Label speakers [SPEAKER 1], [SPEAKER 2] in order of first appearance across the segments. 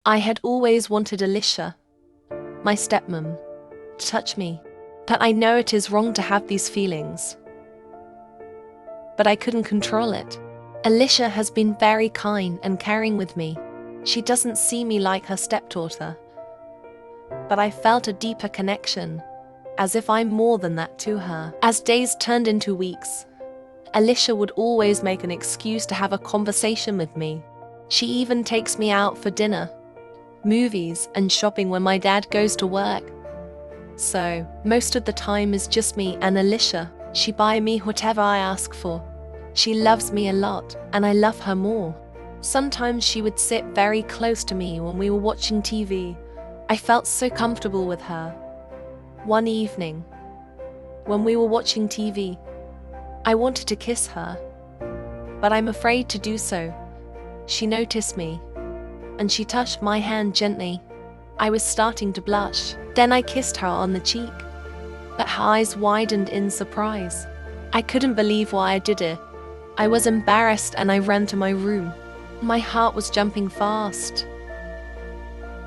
[SPEAKER 1] I had always wanted Alicia, my stepmom, to touch me. But I know it is wrong to have these feelings. But I couldn't control it. Alicia has been very kind and caring with me. She doesn't see me like her stepdaughter. But I felt a deeper connection, as if I'm more than that to her. As days turned into weeks, Alicia would always make an excuse to have a conversation with me. She even takes me out for dinner, movies, and shopping when my dad goes to work. So, most of the time is just me and Alicia. She buys me whatever I ask for. She loves me a lot, and I love her more. Sometimes she would sit very close to me when we were watching TV. I felt so comfortable with her. One evening, when we were watching TV, I wanted to kiss her, but I'm afraid to do so. She noticed me, and she touched my hand gently. I was starting to blush. Then I kissed her on the cheek, but her eyes widened in surprise. I couldn't believe why I did it. I was embarrassed and I ran to my room. My heart was jumping fast,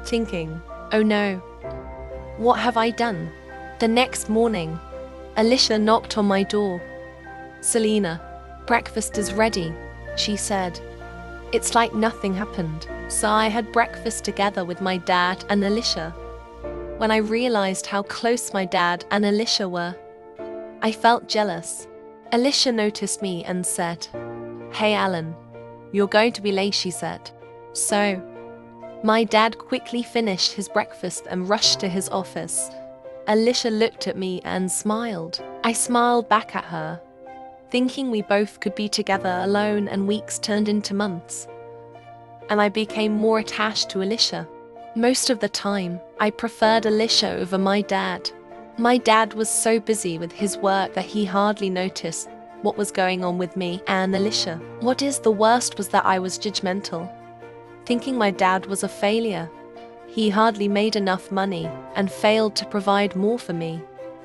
[SPEAKER 1] thinking, oh no, what have I done? The next morning, Alicia knocked on my door. Selena, breakfast is ready, she said. It's like nothing happened. So I had breakfast together with my dad and Alicia. When I realized how close my dad and Alicia were, I felt jealous. Alicia noticed me and said, "Hey Alan, you're going to be late," she said. So, my dad quickly finished his breakfast and rushed to his office. Alicia looked at me and smiled. I smiled back at her, thinking we both could be together alone, and weeks turned into months. And I became more attached to Alicia. Most of the time, I preferred Alicia over my dad. My dad was so busy with his work that he hardly noticed what was going on with me and Alicia. What is the worst was that I was judgmental, thinking my dad was a failure. He hardly made enough money and failed to provide more for me.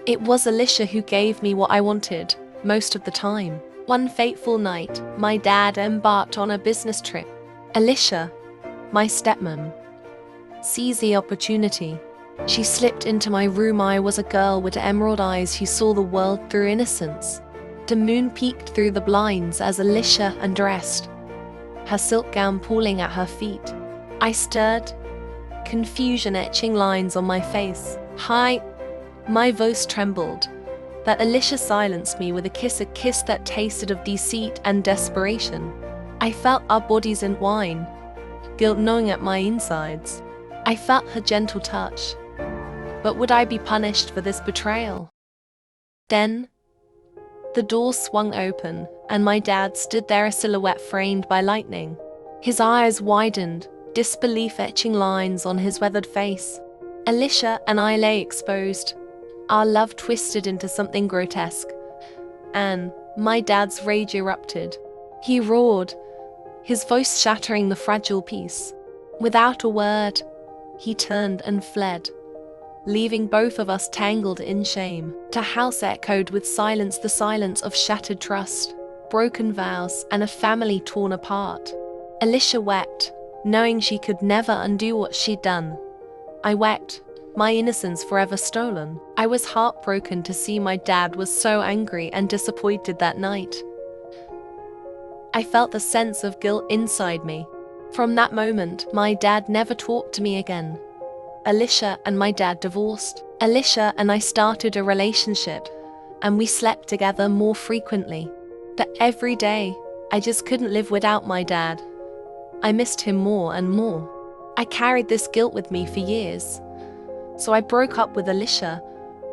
[SPEAKER 1] It was Alicia who gave me what I wanted most of the time. One fateful night, my dad embarked on a business trip. Alicia, my stepmom, seized the opportunity. She slipped into my room. I was a girl with emerald eyes who saw the world through innocence. The moon peeked through the blinds as Alicia undressed, her silk gown pulling at her feet. I stirred, confusion etching lines on my face. "Hi," my voice trembled. But Alicia silenced me with a kiss that tasted of deceit and desperation. I felt our bodies entwine, guilt gnawing at my insides. I felt her gentle touch. But would I be punished for this betrayal? Then, the door swung open, and my dad stood there, a silhouette framed by lightning. His eyes widened, disbelief etching lines on his weathered face. Alicia and I lay exposed, our love twisted into something grotesque. And my dad's rage erupted. He roared, his voice shattering the fragile peace. Without a word, he turned and fled, leaving both of us tangled in shame. The house echoed with silence, the silence of shattered trust, broken vows, and a family torn apart. Alicia wept, knowing she could never undo what she'd done. I wept, my innocence forever stolen. I was heartbroken to see my dad was so angry and disappointed that night. I felt the sense of guilt inside me. From that moment, my dad never talked to me again. Alicia and my dad divorced. Alicia and I started a relationship, and we slept together more frequently. But every day, I just couldn't live without my dad. I missed him more and more. I carried this guilt with me for years. So I broke up with Alicia.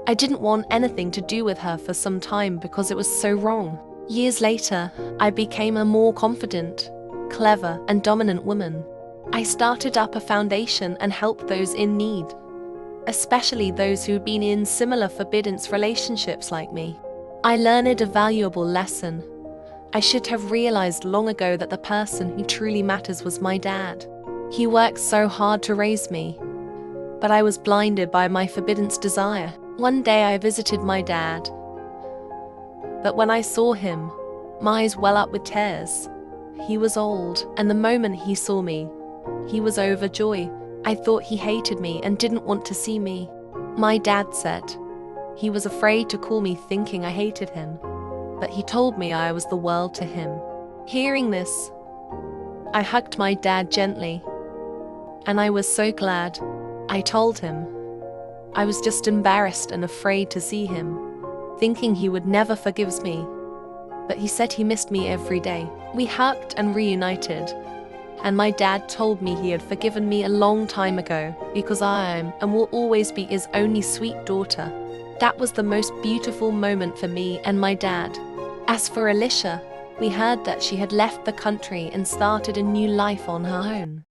[SPEAKER 1] I didn't want anything to do with her for some time because it was so wrong. Years later, I became a more confident, clever, and dominant woman. I started up a foundation and helped those in need, especially those who'd been in similar forbidden relationships like me. I learned a valuable lesson. I should have realized long ago that the person who truly matters was my dad. He worked so hard to raise me, but I was blinded by my forbidden desire. One day I visited my dad, but when I saw him, my eyes well up with tears. He was old, and the moment he saw me, he was overjoyed. I thought he hated me and didn't want to see me. My dad said he was afraid to call me, thinking I hated him, but he told me I was the world to him. Hearing this, I hugged my dad gently, and I was so glad. I told him I was just embarrassed and afraid to see him, thinking he would never forgive me, but he said he missed me every day. We hugged and reunited, and my dad told me he had forgiven me a long time ago because I am and will always be his only sweet daughter. That was the most beautiful moment for me and my dad. As for Alicia, we heard that she had left the country and started a new life on her own.